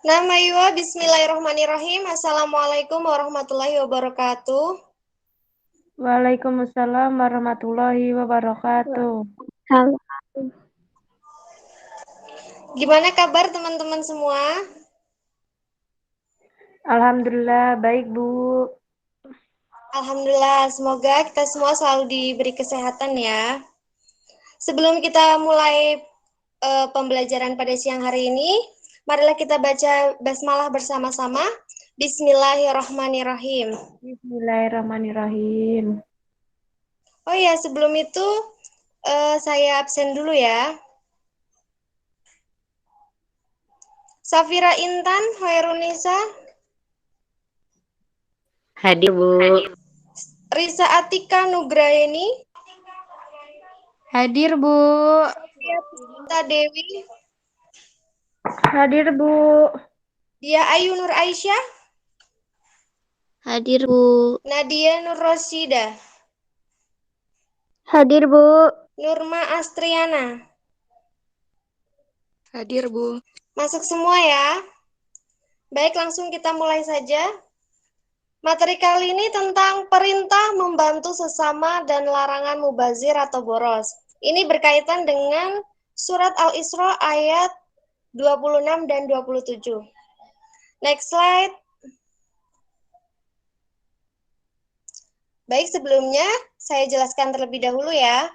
Nama Iwa, bismillahirrahmanirrahim. Assalamualaikum warahmatullahi wabarakatuh. Waalaikumsalam warahmatullahi wabarakatuh. Halo. Gimana kabar teman-teman semua? Alhamdulillah baik, Bu. Alhamdulillah, semoga kita semua selalu diberi kesehatan ya. Sebelum kita mulai pembelajaran pada siang hari ini, marilah kita baca basmalah bersama-sama. Bismillahirrahmanirrahim. Bismillahirrahmanirrahim. Oh ya, sebelum itu saya absen dulu ya. Safira Intan, Hoerunisa. Hadir, Bu. Risa Atika Nugraeni. Hadir, Bu. Sofia Pusita Dewi. Hadir, Bu. Dia Ayu Nur Aisyah. Hadir, Bu. Nadia Nur Rosida. Hadir, Bu. Nurma Astriana. Hadir, Bu. Masuk semua ya. Baik, langsung kita mulai saja. Materi kali ini tentang perintah membantu sesama dan larangan mubazir atau boros. Ini berkaitan dengan surat Al-Isra ayat 26 dan 27. Next slide. Baik, sebelumnya saya jelaskan terlebih dahulu ya.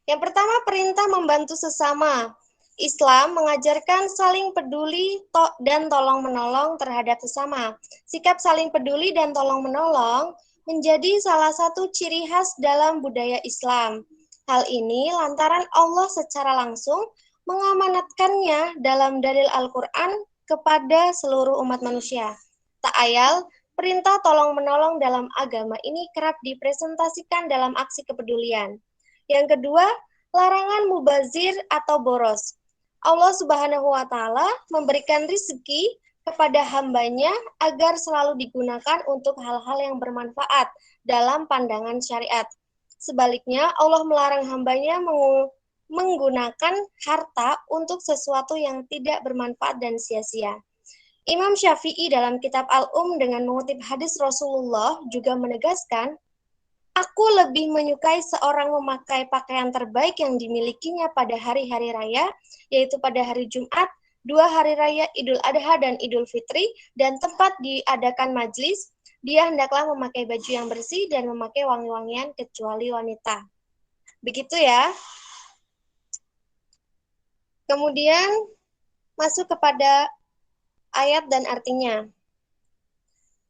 Yang pertama, perintah membantu sesama. Islam mengajarkan saling peduli dan tolong-menolong terhadap sesama. Sikap saling peduli dan tolong-menolong menjadi salah satu ciri khas dalam budaya Islam. Hal ini lantaran Allah secara langsung mengamanatkannya dalam dalil Al-Quran kepada seluruh umat manusia. Tak ayal, perintah tolong-menolong dalam agama ini kerap dipresentasikan dalam aksi kepedulian. Yang kedua, larangan mubazir atau boros. Allah Subhanahu wa Ta'ala memberikan rizki kepada hambanya agar selalu digunakan untuk hal-hal yang bermanfaat dalam pandangan syariat. Sebaliknya, Allah melarang hambanya menggunakan harta untuk sesuatu yang tidak bermanfaat dan sia-sia. Imam Syafi'i dalam kitab dengan mengutip hadis Rasulullah juga menegaskan, aku lebih menyukai seorang memakai pakaian terbaik yang dimilikinya pada hari-hari raya, yaitu pada hari Jumat, 2 hari raya Idul Adha dan Idul Fitri, dan tempat diadakan majlis, dia hendaklah memakai baju yang bersih dan memakai wangi-wangian kecuali wanita. Begitu ya. Kemudian masuk kepada ayat dan artinya.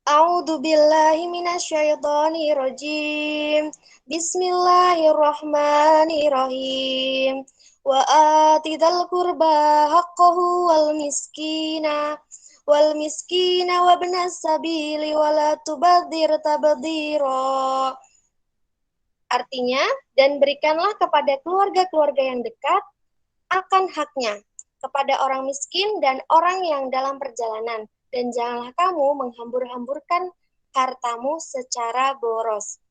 A'udzu billahi minasyaitonir rajim. Bismillahirrahmanirrahim. Wa atidal qurba haqqahu wal miskina wa ibnas sabili wa la tubadzir tabdzira. Artinya, dan berikanlah kepada keluarga-keluarga yang dekat akan haknya, kepada orang miskin dan orang yang dalam perjalanan, dan janganlah kamu menghambur-hamburkan hartamu secara boros.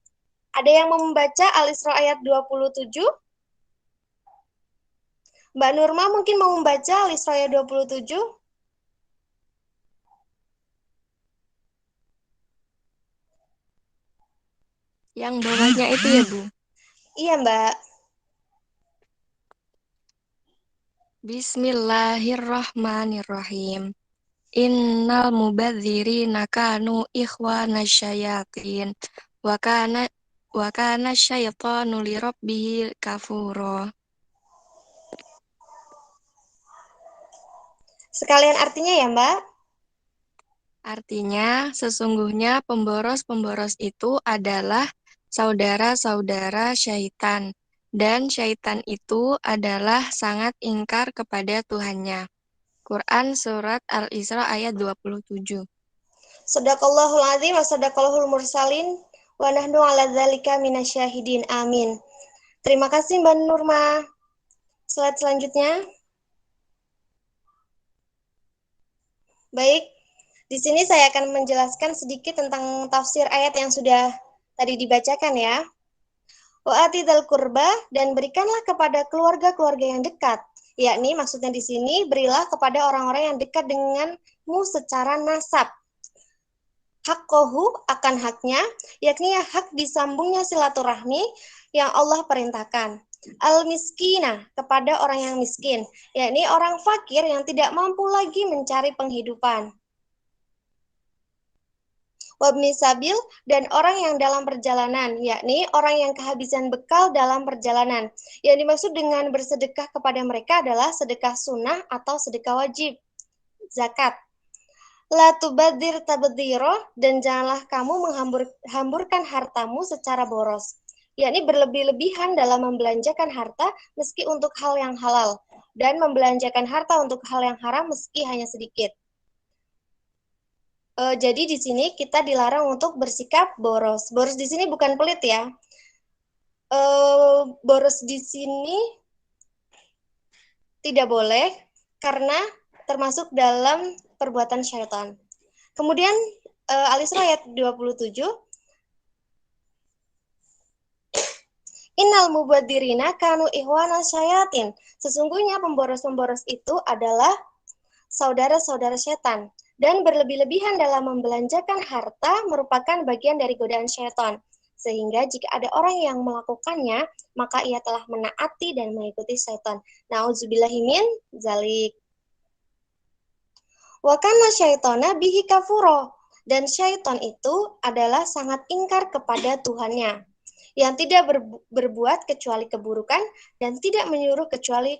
Ada yang mau membaca Al-Isra ayat 27? Mbak Nurma mungkin mau membaca Al-Isra ayat 27? Yang bawahnya itu ya, Bu. Iya, Mbak. Bismillahirrahmanirrahim. Innal mubadzirina kanu ikhwanasyayatin wa kana syaitanu lirabbih kafura. Sekalian artinya ya, Mbak? Artinya, sesungguhnya pemboros-pemboros itu adalah saudara-saudara syaitan, dan syaitan itu adalah sangat ingkar kepada Tuhannya. Quran Surat Al-Isra ayat 27. Shadaqallahul azim wa shadaqallahul mursalin wa nahnu ala dzalika minasyahidin. Amin. Terima kasih Mbak Nurma. Slide selanjutnya. Baik, di sini saya akan menjelaskan sedikit tentang tafsir ayat yang sudah tadi dibacakan ya. Wa atidal qurba, dan berikanlah kepada keluarga-keluarga yang dekat. Yakni maksudnya di sini berilah kepada orang-orang yang dekat dengan hakmu secara nasab. Hakkohu akan haknya, yakni hak disambungnya silaturahmi yang Allah perintahkan. Al-miskina kepada orang yang miskin, yakni orang fakir yang tidak mampu lagi mencari penghidupan. Wabni sabil dan orang yang dalam perjalanan, yakni orang yang kehabisan bekal dalam perjalanan. Yang dimaksud dengan bersedekah kepada mereka adalah sedekah sunnah atau sedekah wajib, zakat. La tubadir tabdhiro, dan janganlah kamu menghamburkan hartamu secara boros, yakni berlebih-lebihan dalam membelanjakan harta meski untuk hal yang halal, dan membelanjakan harta untuk hal yang haram meski hanya sedikit. Jadi di sini kita dilarang untuk bersikap boros. Boros di sini bukan pelit ya. Boros di sini tidak boleh karena termasuk dalam perbuatan syaitan. Kemudian Al-Isra ayat 27. Innal mubadzirina kanu ikhwana syayatin. Sesungguhnya pemboros-pemboros itu adalah saudara-saudara setan. Dan berlebih-lebihan dalam membelanjakan harta merupakan bagian dari godaan syaitan. Sehingga jika ada orang yang melakukannya, maka ia telah menaati dan mengikuti syaitan. Na'udzubillahi min zalik. Wa kana syaitana bihi kafuro. Dan syaitan itu adalah sangat ingkar kepada Tuhannya, yang tidak berbuat kecuali keburukan dan tidak menyuruh kecuali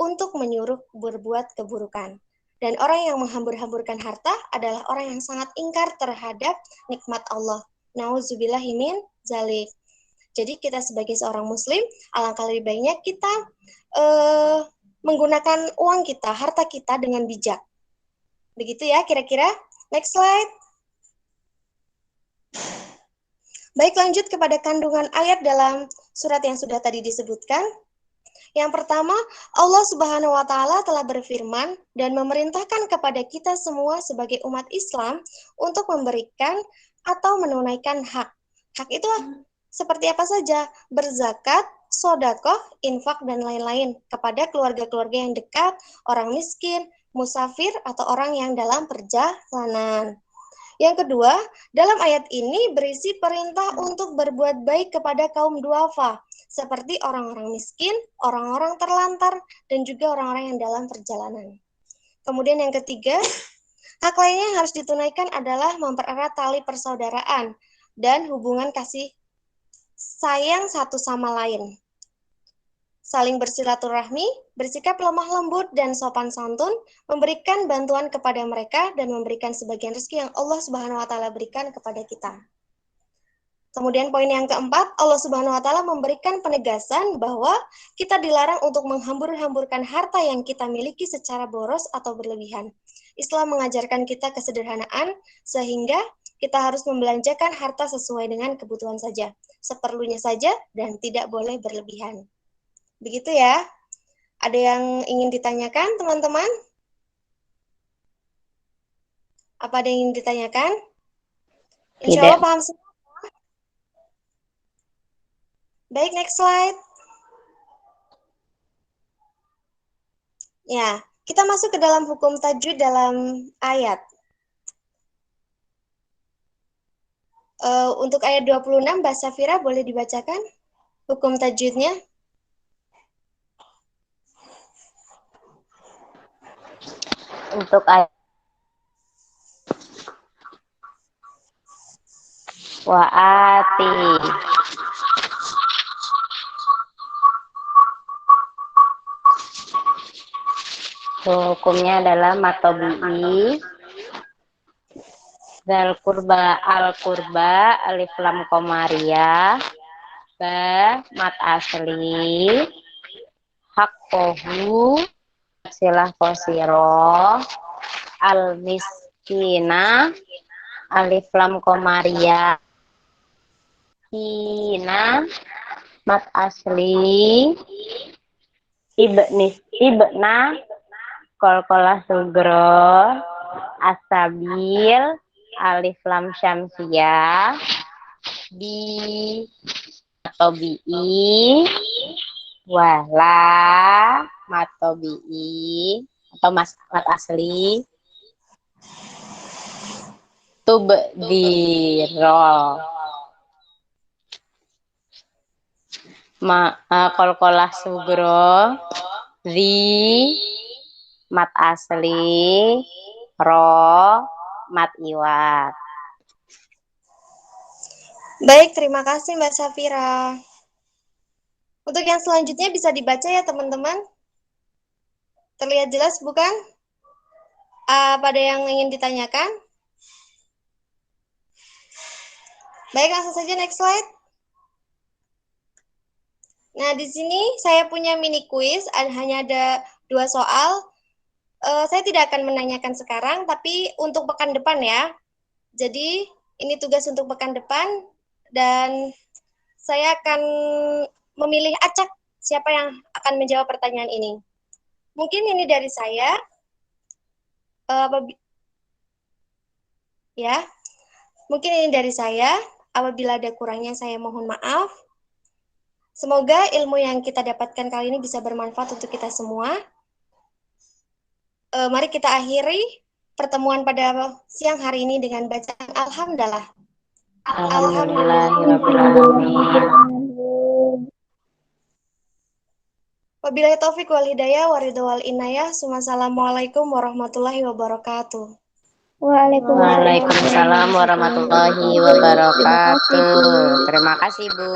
untuk menyuruh berbuat keburukan. Dan orang yang menghambur-hamburkan harta adalah orang yang sangat ingkar terhadap nikmat Allah. Nauzubillahi min zalik. Jadi kita sebagai seorang muslim, alangkah lebih baiknya kita menggunakan uang kita, harta kita dengan bijak. Begitu ya kira-kira. Next slide. Baik, lanjut kepada kandungan ayat dalam surat yang sudah tadi disebutkan. Yang pertama, Allah Subhanahu wa Ta'ala telah berfirman dan memerintahkan kepada kita semua sebagai umat Islam untuk memberikan atau menunaikan hak. Hak itu seperti apa saja? Berzakat, sodakoh, infak, dan lain-lain kepada keluarga-keluarga yang dekat, orang miskin, musafir, atau orang yang dalam perjalanan. Yang kedua, dalam ayat ini berisi perintah untuk berbuat baik kepada kaum duafa, seperti orang-orang miskin, orang-orang terlantar, dan juga orang-orang yang dalam perjalanan. Kemudian yang ketiga, hak lainnya yang harus ditunaikan adalah mempererat tali persaudaraan dan hubungan kasih sayang satu sama lain. Saling bersilaturahmi, bersikap lemah lembut dan sopan santun, memberikan bantuan kepada mereka dan memberikan sebagian rezeki yang Allah Subhanahu wa Ta'ala berikan kepada kita. Kemudian poin yang keempat, Allah Subhanahu wa Ta'ala memberikan penegasan bahwa kita dilarang untuk menghambur-hamburkan harta yang kita miliki secara boros atau berlebihan. Islam mengajarkan kita kesederhanaan sehingga kita harus membelanjakan harta sesuai dengan kebutuhan saja, seperlunya saja dan tidak boleh berlebihan. Begitu ya. Ada yang ingin ditanyakan, teman-teman? Apa ada yang ingin ditanyakan? Insya Allah paham semua. Baik, next slide. Ya, kita masuk ke dalam hukum tajwid dalam ayat. Untuk ayat 26, Mbak Safira boleh dibacakan hukum tajwidnya? Untuk ayat waati hukumnya adalah matobi'i, zal kurba, al kurba, alif lam komariah, ba mat asli, hakkohu, silah kosiro, al miskina, alif lam komariah, kina mat asli, ibna kolkola sugro, asabil, alif lam syamsiyah, bi matobi'i, wala matobi'i atau mat asli, Tubdirol. Qalqalah sugro, zi, mat asli, ro, mat iwat. Baik, terima kasih Mbak Safira. Untuk yang selanjutnya bisa dibaca ya teman-teman. Terlihat jelas bukan? Pada yang ingin ditanyakan? Baik, langsung saja next slide. Nah, di sini saya punya mini quiz, hanya ada 2 soal. Saya tidak akan menanyakan sekarang, tapi untuk pekan depan ya. Jadi, ini tugas untuk pekan depan, dan saya akan memilih acak siapa yang akan menjawab pertanyaan ini. Mungkin ini dari saya. Ya, mungkin ini dari saya. Apabila ada kurangnya, saya mohon maaf. Semoga ilmu yang kita dapatkan kali ini bisa bermanfaat untuk kita semua. Mari kita akhiri pertemuan pada siang hari ini dengan bacaan Alhamdulillah. Alhamdulillahirrabbilalamin. Wabillahi taufik wal hidayah waridho wal inayah. Assalamualaikum warahmatullahi wabarakatuh. Waalaikumsalam warahmatullahi wabarakatuh. Terima kasih, Bu.